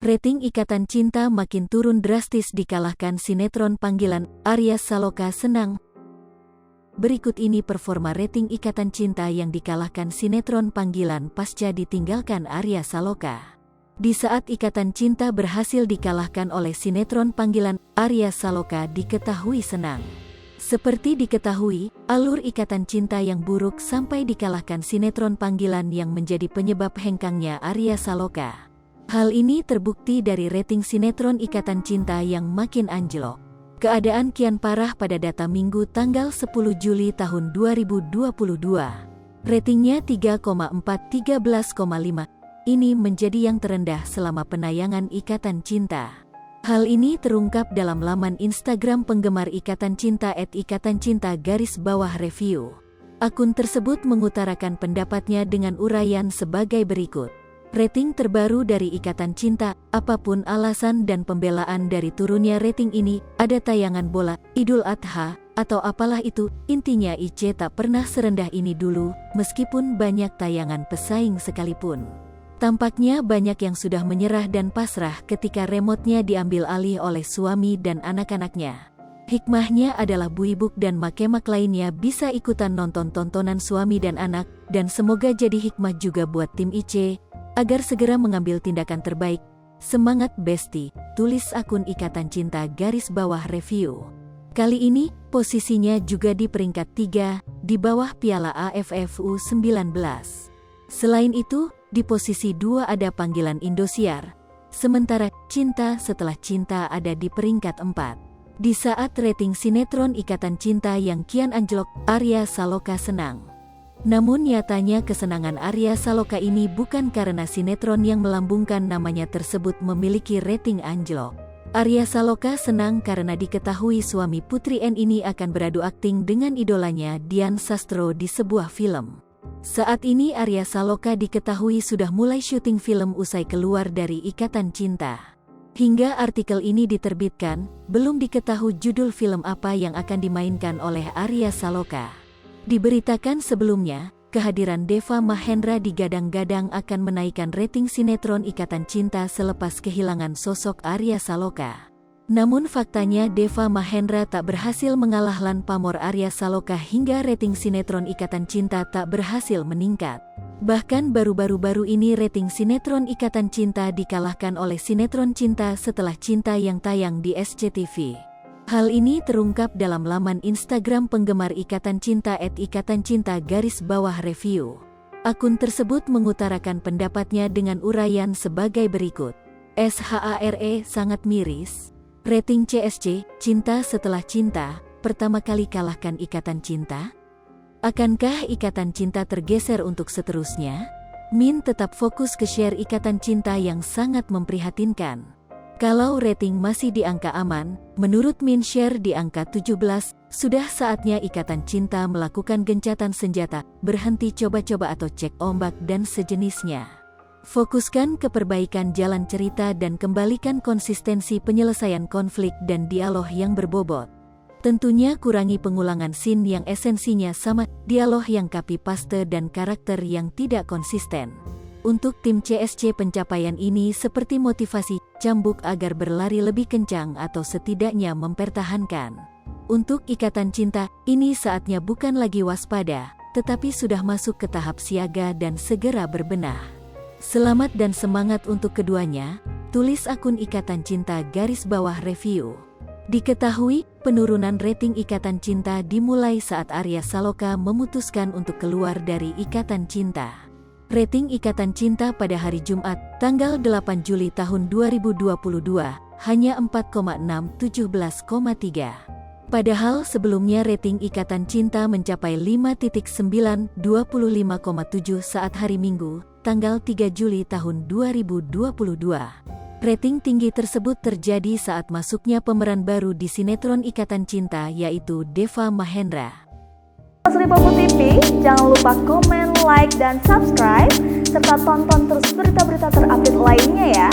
Rating Ikatan Cinta makin turun drastis dikalahkan sinetron panggilan Arya Saloka Senang. Berikut ini performa rating Ikatan Cinta yang dikalahkan sinetron panggilan pasca ditinggalkan Arya Saloka. Di saat Ikatan Cinta berhasil dikalahkan oleh sinetron panggilan Arya Saloka diketahui Senang. Seperti diketahui, alur Ikatan Cinta yang buruk sampai dikalahkan sinetron panggilan yang menjadi penyebab hengkangnya Arya Saloka. Hal ini terbukti dari rating sinetron Ikatan Cinta yang makin anjlok. Keadaan kian parah pada data Minggu tanggal 10 Juli tahun 2022. Ratingnya 3,4, 13,5. Ini menjadi yang terendah selama penayangan Ikatan Cinta. Hal ini terungkap dalam laman Instagram penggemar Ikatan Cinta @ikatancinta_review. Akun tersebut mengutarakan pendapatnya dengan uraian sebagai berikut. Rating terbaru dari Ikatan Cinta, apapun alasan dan pembelaan dari turunnya rating ini, ada tayangan bola, Idul Adha, atau apalah itu, intinya IC tak pernah serendah ini dulu, meskipun banyak tayangan pesaing sekalipun. Tampaknya banyak yang sudah menyerah dan pasrah ketika remote-nya diambil alih oleh suami dan anak-anaknya. Hikmahnya adalah Buibuk dan makemak lainnya bisa ikutan nonton tontonan suami dan anak, dan semoga jadi hikmah juga buat tim IC, agar segera mengambil tindakan terbaik. Semangat Besti, tulis akun Ikatan Cinta_review. Kali ini, posisinya juga di peringkat 3, di bawah Piala AFF U19. Selain itu, di posisi 2 ada panggilan Indosiar. Sementara Cinta Setelah Cinta ada di peringkat 4. Di saat rating sinetron Ikatan Cinta yang kian anjlok, Arya Saloka senang. Namun nyatanya kesenangan Arya Saloka ini bukan karena sinetron yang melambungkan namanya tersebut memiliki rating anjlok. Arya Saloka senang karena diketahui suami Putri N ini akan beradu akting dengan idolanya Dian Sastro di sebuah film. Saat ini Arya Saloka diketahui sudah mulai syuting film usai keluar dari Ikatan Cinta. Hingga artikel ini diterbitkan, belum diketahui judul film apa yang akan dimainkan oleh Arya Saloka. Diberitakan sebelumnya, kehadiran Deva Mahendra digadang-gadang akan menaikkan rating sinetron Ikatan Cinta selepas kehilangan sosok Arya Saloka. Namun faktanya Deva Mahendra tak berhasil mengalahkan pamor Arya Saloka hingga rating sinetron Ikatan Cinta tak berhasil meningkat. Bahkan baru-baru ini rating sinetron Ikatan Cinta dikalahkan oleh sinetron Cinta Setelah Cinta yang tayang di SCTV. Hal ini terungkap dalam laman Instagram penggemar Ikatan Cinta @ikatancinta_review. Akun tersebut mengutarakan pendapatnya dengan uraian sebagai berikut. SHARE sangat miris. Rating CSC, Cinta Setelah Cinta, pertama kali kalahkan Ikatan Cinta? Akankah Ikatan Cinta tergeser untuk seterusnya? Min tetap fokus ke share Ikatan Cinta yang sangat memprihatinkan. Kalau rating masih di angka aman, menurut Min share di angka 17, sudah saatnya Ikatan Cinta melakukan gencatan senjata, berhenti coba-coba atau cek ombak dan sejenisnya. Fokuskan ke perbaikan jalan cerita dan kembalikan konsistensi penyelesaian konflik dan dialog yang berbobot. Tentunya kurangi pengulangan scene yang esensinya sama, dialog yang copy-paste dan karakter yang tidak konsisten. Untuk tim CSC pencapaian ini seperti motivasi, cambuk agar berlari lebih kencang atau setidaknya mempertahankan. Untuk Ikatan Cinta, ini saatnya bukan lagi waspada, tetapi sudah masuk ke tahap siaga dan segera berbenah. Selamat dan semangat untuk keduanya, tulis akun Ikatan Cinta_review. Diketahui, penurunan rating Ikatan Cinta dimulai saat Arya Saloka memutuskan untuk keluar dari Ikatan Cinta. Rating Ikatan Cinta pada hari Jumat, tanggal 8 Juli tahun 2022, hanya 4,6, 17,3. Padahal sebelumnya rating Ikatan Cinta mencapai 5,9, 25,7 saat hari Minggu, tanggal 3 Juli tahun 2022. Rating tinggi tersebut terjadi saat masuknya pemeran baru di sinetron Ikatan Cinta yaitu Deva Mahendra. Lipopo TV, jangan lupa komen, like, dan subscribe, serta tonton terus berita-berita terupdate lainnya ya.